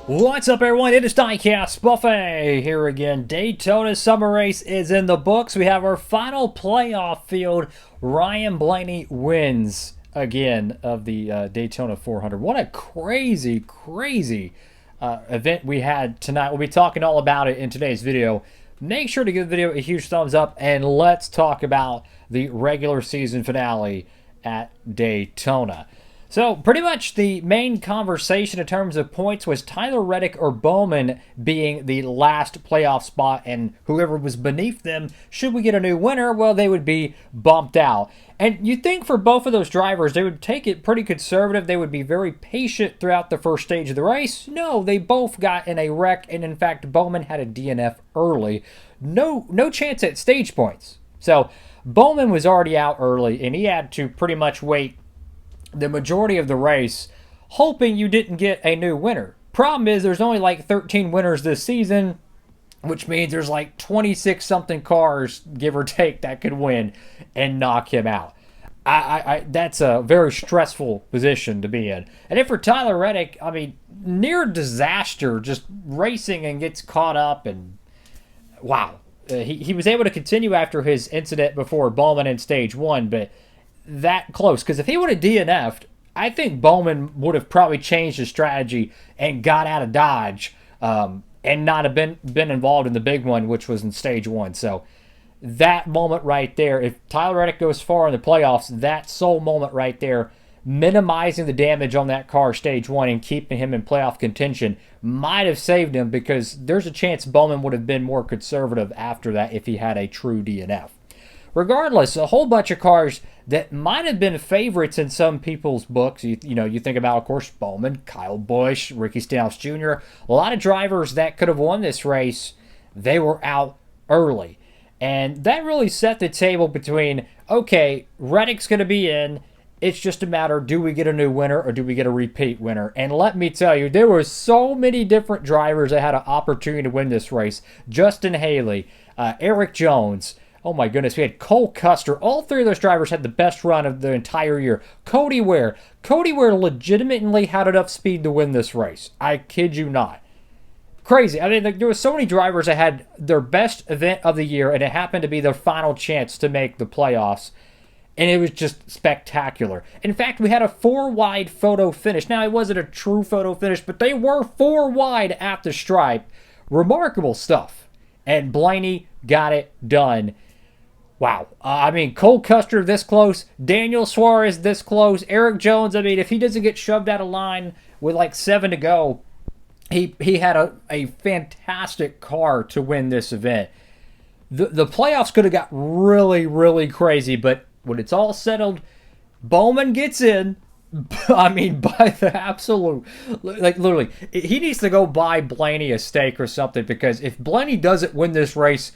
What's up, everyone? It is Diecastbuffet here again. Daytona Summer Race is in the books. We have our final playoff field. Ryan Blaney wins again of the Daytona 400. What a crazy event we had tonight. We'll be talking all about it in today's video. Make sure to give the video a huge thumbs up, and let's talk about the regular season finale at Daytona. So, pretty much the main conversation in terms of points was Tyler Reddick or Bowman being the last playoff spot, and whoever was beneath them, should we get a new winner, well, they would be bumped out. And you think for both of those drivers, they would take it pretty conservative. They would be very patient throughout the first stage of the race. No, they both got in a wreck, and in fact, Bowman had a DNF early. No chance at stage points. So, Bowman was already out early, and he had to pretty much wait the majority of the race, hoping you didn't get a new winner. Problem is, there's only like 13 winners this season, which means there's like 26-something cars, give or take, that could win and knock him out. That's a very stressful position to be in. And if for Tyler Reddick, I mean, near disaster, just racing and gets caught up, and wow. He was able to continue after his incident before Bowman in stage one, but that close, because if he would have DNF'd, I think Bowman would have probably changed his strategy and got out of Dodge and not have been involved in the big one, which was in stage one. So that moment right there, if Tyler Reddick goes far in the playoffs, that sole moment right there, minimizing the damage on that car stage one and keeping him in playoff contention, might have saved him, because there's a chance Bowman would have been more conservative after that if he had a true DNF. Regardless, a whole bunch of cars that might have been favorites in some people's books. You think about, of course, Bowman, Kyle Busch, Ricky Stenhouse Jr. A lot of drivers that could have won this race, they were out early. And that really set the table between, okay, Reddick's going to be in. It's just a matter, do we get a new winner or do we get a repeat winner? And let me tell you, there were so many different drivers that had an opportunity to win this race. Justin Haley, Eric Jones. Oh my goodness, we had Cole Custer. All three of those drivers had the best run of the entire year. Cody Ware. Cody Ware legitimately had enough speed to win this race. I kid you not. Crazy. I mean, there were so many drivers that had their best event of the year, and it happened to be their final chance to make the playoffs. And it was just spectacular. In fact, we had a 4-wide photo finish. Now, it wasn't a true photo finish, but they were 4 wide at the stripe. Remarkable stuff. And Blaney got it done. Wow. I mean, Cole Custer this close. Daniel Suarez this close. Eric Jones, I mean, if he doesn't get shoved out of line with like 7 to go, he had a fantastic car to win this event. The playoffs could have got really crazy, but when it's all settled, Bowman gets in. I mean, by the absolute, like, literally, he needs to go buy Blaney a steak or something, because if Blaney doesn't win this race,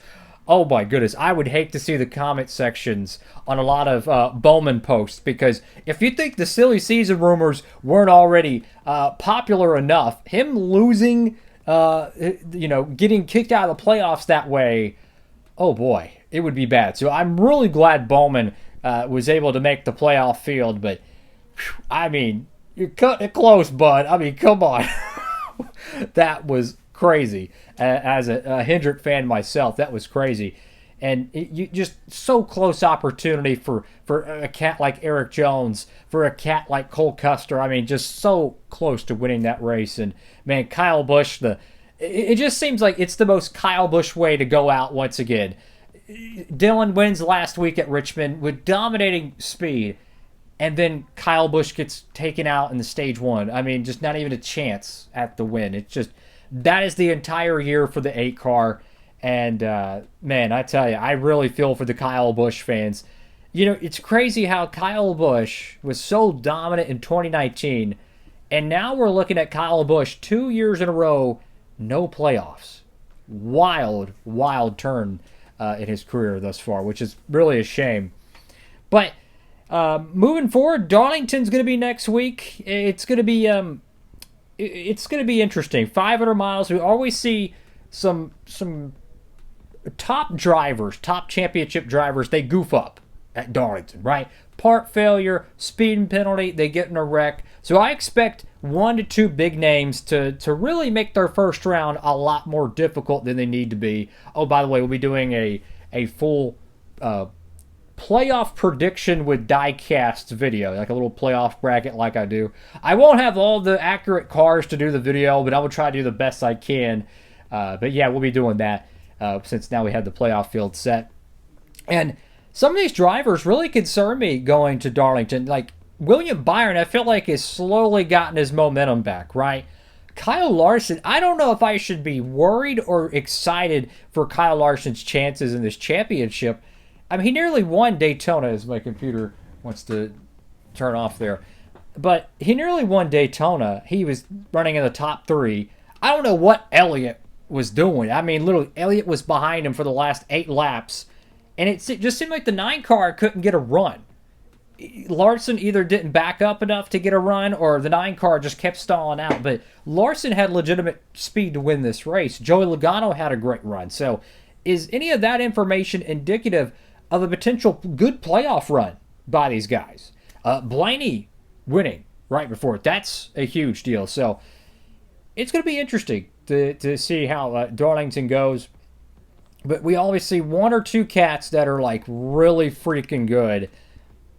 oh my goodness, I would hate to see the comment sections on a lot of Bowman posts, because if you think the silly season rumors weren't already popular enough, him losing, getting kicked out of the playoffs that way, oh boy, it would be bad. So I'm really glad Bowman was able to make the playoff field, but I mean, you're cutting it close, bud. I mean, come on. That was crazy. As a Hendrick fan myself, that was crazy. And you just so close opportunity for a cat like Eric Jones, for a cat like Cole Custer. I mean, just so close to winning that race. And man, Kyle Busch, it just seems like it's the most Kyle Busch way to go out once again. Dylan wins last week at Richmond with dominating speed, and then Kyle Busch gets taken out in the stage one. I mean, just not even a chance at the win. It's just, that is the entire year for the 8 car. And, man, I tell you, I really feel for the Kyle Busch fans. You know, it's crazy how Kyle Busch was so dominant in 2019, and now we're looking at Kyle Busch 2 years in a row, no playoffs. Wild turn in his career thus far, which is really a shame. But moving forward, Darlington's going to be next week. It's going to be interesting. 500 miles. We always see some top drivers, top championship drivers, they goof up. at Darlington, right? Part failure, speeding penalty, they get in a wreck. So I expect 1 to 2 big names to really make their first round a lot more difficult than they need to be. Oh, by the way, we'll be doing a full playoff prediction with Diecast video, like a little playoff bracket like I do. I won't have all the accurate cars to do the video, but I will try to do the best I can. But yeah, we'll be doing that since now we have the playoff field set. And some of these drivers really concern me going to Darlington. Like William Byron, I feel like has slowly gotten his momentum back, right? Kyle Larson, I don't know if I should be worried or excited for Kyle Larson's chances in this championship. I mean, he nearly won Daytona, as my computer wants to turn off there. But he nearly won Daytona. He was running in the top 3. I don't know what Elliott was doing. I mean, literally, Elliott was behind him for the last 8 laps. And it just seemed like the 9 car couldn't get a run. Larson either didn't back up enough to get a run or the 9 car just kept stalling out. But Larson had legitimate speed to win this race. Joey Logano had a great run. So is any of that information indicative of a potential good playoff run by these guys? Blaney winning right before it. That's a huge deal. So it's going to be interesting to see how Darlington goes. But we always see 1 or 2 cats that are like really freaking good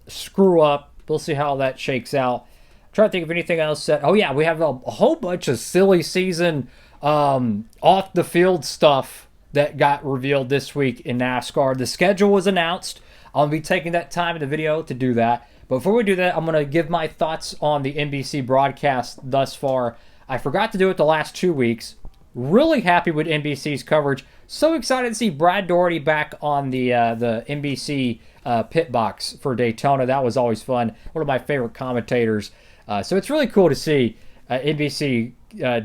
screw up. We'll see how that shakes out. I'm trying to think of anything else that. Oh yeah, we have a whole bunch of silly season off the field stuff that got revealed this week in NASCAR. The schedule was announced. I'll be taking that time in the video to do that. But before we do that, I'm going to give my thoughts on the NBC broadcast thus far. I forgot to do it the last 2 weeks. Really happy with NBC's coverage. So excited to see Brad Daugherty back on the NBC pit box for Daytona. That was always fun. One of my favorite commentators. So it's really cool to see NBC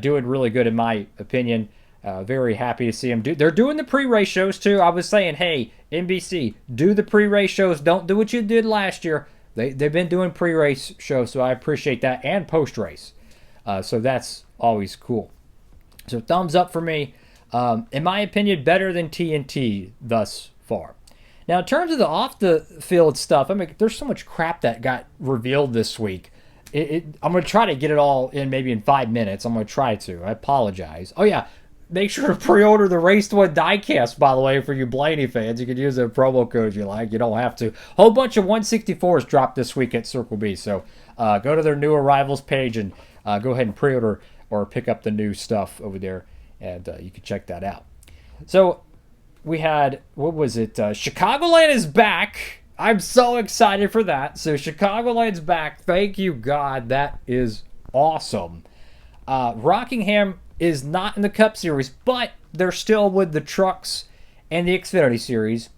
doing really good in my opinion. Very happy to see them do. They're doing the pre-race shows too. I was saying, hey, NBC, do the pre-race shows. Don't do what you did last year. They've been doing pre-race shows, so I appreciate that, and post-race. So that's always cool. So thumbs up for me. In my opinion, better than TNT thus far. Now, in terms of the off-the-field stuff, I mean, there's so much crap that got revealed this week. I'm going to try to get it all in maybe in 5 minutes. I'm going to try to. I apologize. Oh, yeah. Make sure to pre-order the Race to Win diecast, by the way, for you Blaney fans. You can use a promo code you like. You don't have to. Whole bunch of 164s dropped this week at Circle B. So go to their new arrivals page and go ahead and pre-order or pick up the new stuff over there, and you can check that out. So we had, what was it? Chicagoland is back. I'm so excited for that. So Chicagoland's back. Thank you, God. That is awesome. Rockingham is not in the Cup Series, but they're still with the trucks and the Xfinity Series.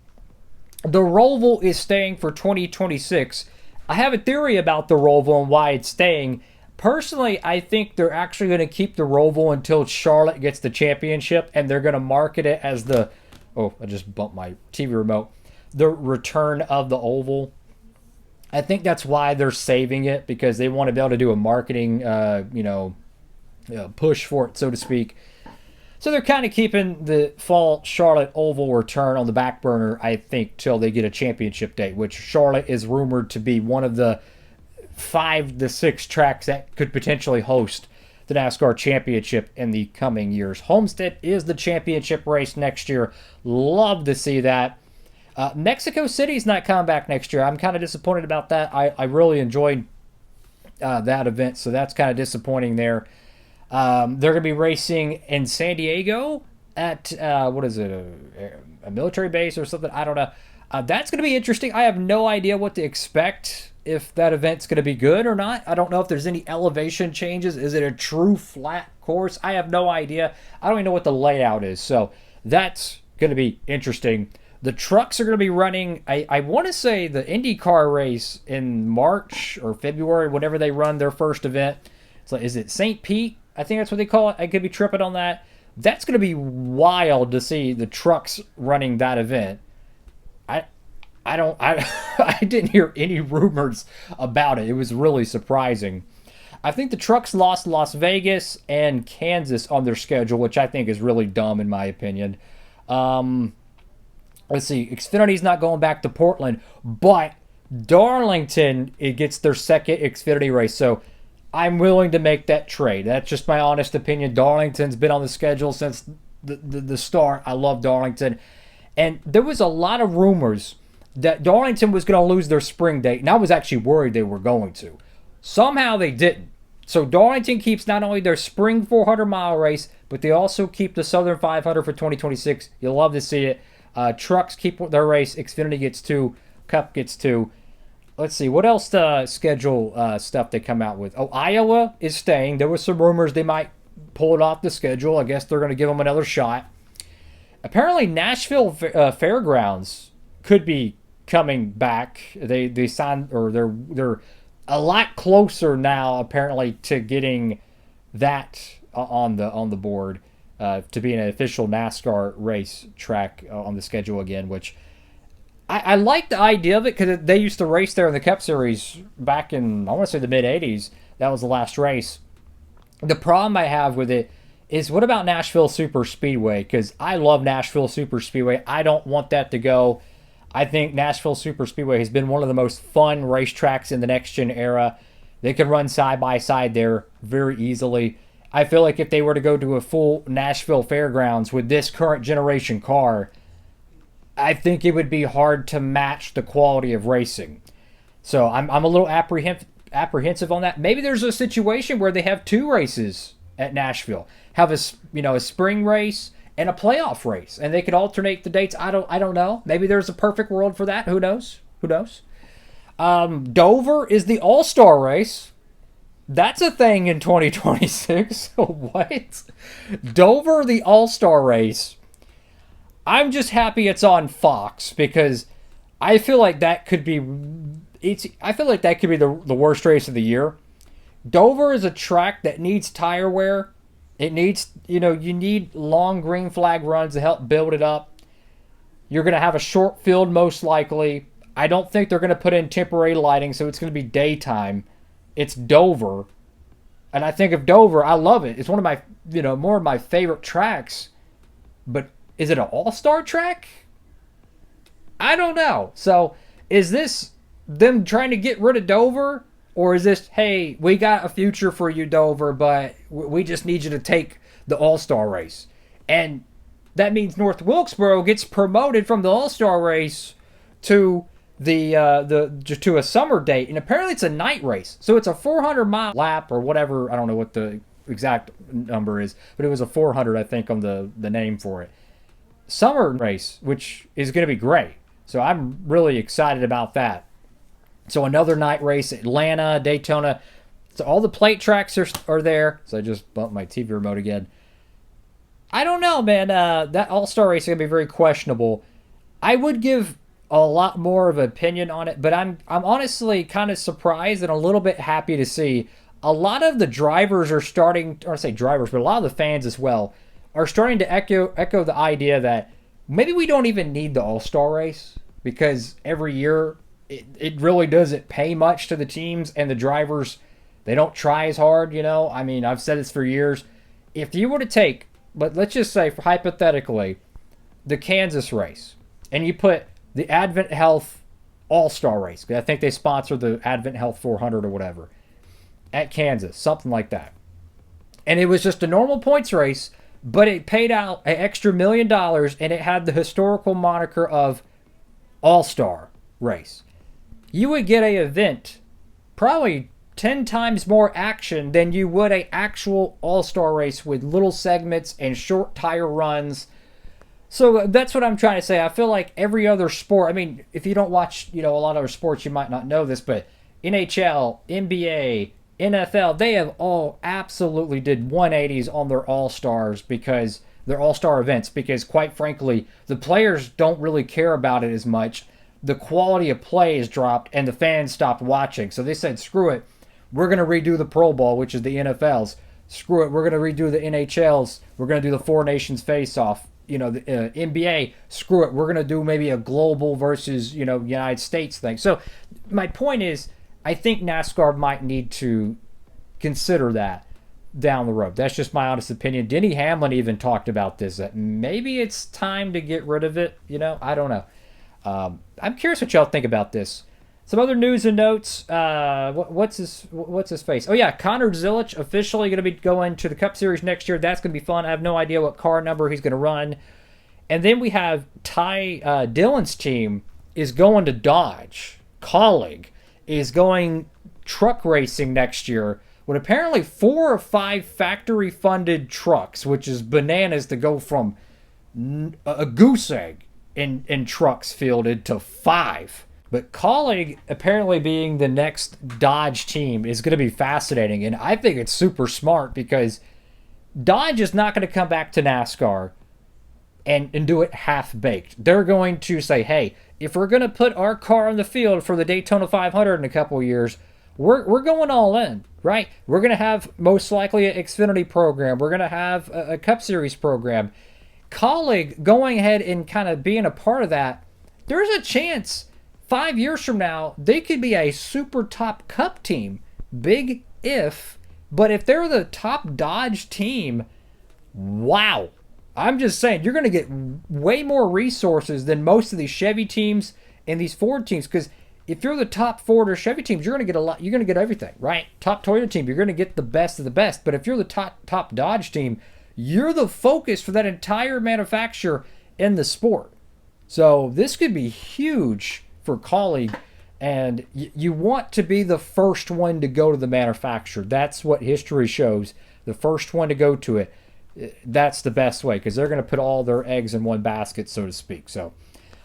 The Roval is staying for 2026. I have a theory about the Roval and why it's staying. Personally, I think they're actually going to keep the Roval until Charlotte gets the championship, and they're going to market it as the... Oh, I just bumped my TV remote. The return of the Oval. I think that's why they're saving it, because they want to be able to do a marketing, push for it, so to speak. So they're kind of keeping the fall Charlotte Oval return on the back burner, I think, till they get a championship date, which Charlotte is rumored to be one of the 5 to 6 tracks that could potentially host the NASCAR championship in the coming years. Homestead is the championship race next year. Love to see that. Mexico City's not coming back next year. I'm kind of disappointed about that. I really enjoyed that event, so that's kind of disappointing there. They're going to be racing in San Diego at, what is it, a military base or something? I don't know. That's going to be interesting. I have no idea what to expect, if that event's going to be good or not. I don't know if there's any elevation changes. Is it a true flat course? I have no idea. I don't even know what the layout is. So that's going to be interesting. The trucks are going to be running, I want to say, the IndyCar race in March or February, whenever they run their first event. So is it St. Pete? I think that's what they call it. I could be tripping on that. That's going to be wild to see the trucks running that event. I didn't hear any rumors about it. It was really surprising. I think the trucks lost Las Vegas and Kansas on their schedule, which I think is really dumb in my opinion. let's see, Xfinity's not going back to Portland, but Darlington, it gets their second Xfinity race. So I'm willing to make that trade. That's just my honest opinion. Darlington's been on the schedule since the start. I love Darlington. And there was a lot of rumors that Darlington was going to lose their spring date, and I was actually worried they were going to. Somehow they didn't. So Darlington keeps not only their spring 400-mile race, but they also keep the Southern 500 for 2026. You'll love to see it. Trucks keep their race. Xfinity gets 2. Cup gets 2. Let's see. What else schedule stuff they come out with? Oh, Iowa is staying. There was some rumors they might pull it off the schedule. I guess they're going to give them another shot. Apparently, Nashville Fairgrounds could be coming back. They signed, or they're a lot closer now apparently to getting that on the board to be an official NASCAR race track on the schedule again, which I like the idea of it because they used to race there in the Cup Series back in, I want to say, the mid-'80s. That was the last race. The problem I have with it is, what about Nashville Super Speedway? Because I love Nashville Super Speedway. I don't want that to go. I think Nashville Super Speedway has been one of the most fun racetracks in the next-gen era. They can run side-by-side there very easily. I feel like if they were to go to a full Nashville Fairgrounds with this current generation car, I think it would be hard to match the quality of racing. So I'm a little apprehensive on that. Maybe there's a situation where they have 2 races at Nashville. Have a spring race and a playoff race, and they could alternate the dates. I don't know. Maybe there's a perfect world for that. Who knows? Dover is the All-Star race. That's a thing in 2026. What? Dover, the All-Star race. I'm just happy it's on Fox because I feel like that could be the worst race of the year. Dover is a track that needs tire wear. It needs, you need long green flag runs to help build it up. You're going to have a short field most likely. I don't think they're going to put in temporary lighting, so it's going to be daytime. It's Dover. And I think of Dover, I love it. It's one of my, more of my favorite tracks. But is it an all-star track? I don't know. So is this them trying to get rid of Dover? Or is this, hey, we got a future for you, Dover, but we just need you to take the All-Star race? And that means North Wilkesboro gets promoted from the All-Star race to to a summer date, and apparently it's a night race. So it's a 400-mile lap or whatever. I don't know what the exact number is, but it was a 400, I think, on the name for it. Summer race, which is going to be great. So I'm really excited about that. So another night race, Atlanta, Daytona. So all the plate tracks are there. So I just bumped my TV remote again. I don't know, man. That All-Star race is going to be very questionable. I would give a lot more of an opinion on it, but I'm honestly kind of surprised and a little bit happy to see a lot of the drivers are starting, or I say drivers, but a lot of the fans as well, are starting to echo the idea that maybe we don't even need the All-Star race because every year it really doesn't pay much to the teams and the drivers. They don't try as hard, I mean, I've said this for years. If you were to take, but let's just say hypothetically, the Kansas race, and you put the Advent Health All-Star race, because I think they sponsor the Advent Health 400 or whatever, at Kansas, something like that. And it was just a normal points race, but it paid out an extra $1 million, and it had the historical moniker of All-Star race. You would get an event probably 10 times more action than you would an actual All-Star race with little segments and short tire runs. So that's what I'm trying to say. I feel like every other sport, I mean, if you don't watch, a lot of other sports, you might not know this, but NHL, NBA, NFL, they have all absolutely did 180s on their All-Stars because they're All-Star events because, quite frankly, the players don't really care about it as much. The quality of play is dropped and the fans stopped watching. So they said, screw it. We're going to redo the Pro Bowl, which is the NFL's. Screw it. We're going to redo the NHL's. We're going to do the Four Nations face-off. The NBA, screw it. We're going to do maybe a global versus, United States thing. So my point is, I think NASCAR might need to consider that. down the road. That's just my honest opinion. Denny Hamlin even talked about this, that maybe it's time to get rid of it. I don't know. I'm curious what y'all think about this. Some other news and notes. What's his face? Oh yeah, Connor Zilic officially going to be going to the Cup Series next year. That's going to be fun. I have no idea what car number he's going to run. And then we have Ty Dillon's team is going to Dodge. Colleague is going truck racing next year with apparently 4 or 5 factory-funded trucks, which is bananas to go from a goose egg in trucks fielded to 5. But Colleague apparently being the next Dodge team is going to be fascinating. And I think it's super smart because Dodge is not going to come back to NASCAR and do it half-baked. They're going to say, hey, if we're going to put our car on the field for the Daytona 500 in a couple of years, we're going all in, right? We're going to have most likely an Xfinity program. We're going to have a Cup Series program. Colleague going ahead and kind of being a part of that, there's a chance 5 years from now, they could be a super top Cup team. Big if. But if they're the top Dodge team, wow. I'm just saying, you're going to get way more resources than most of these Chevy teams and these Ford teams. Because if you're the top Ford or Chevy teams, you're going to get a lot. You're going to get everything, right? Top Toyota team, you're going to get the best of the best. But if you're the top Dodge team, you're the focus for that entire manufacturer in the sport. So this could be huge for Colleague, and you want to be the first one to go to the manufacturer. That's what history shows. The first one to go to it, that's the best way, because they're going to put all their eggs in one basket, so to speak. So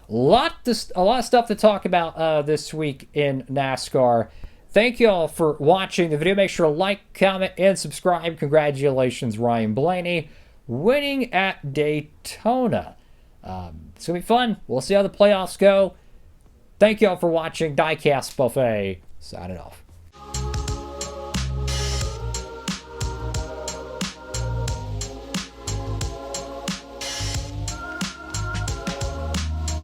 a lot of stuff to talk about this week in NASCAR. Thank you all for watching the video. Make sure to like, comment, and subscribe. Congratulations, Ryan Blaney, winning at Daytona. It's going to be fun. We'll see how the playoffs go. Thank you all for watching. Diecast Buffet signing off.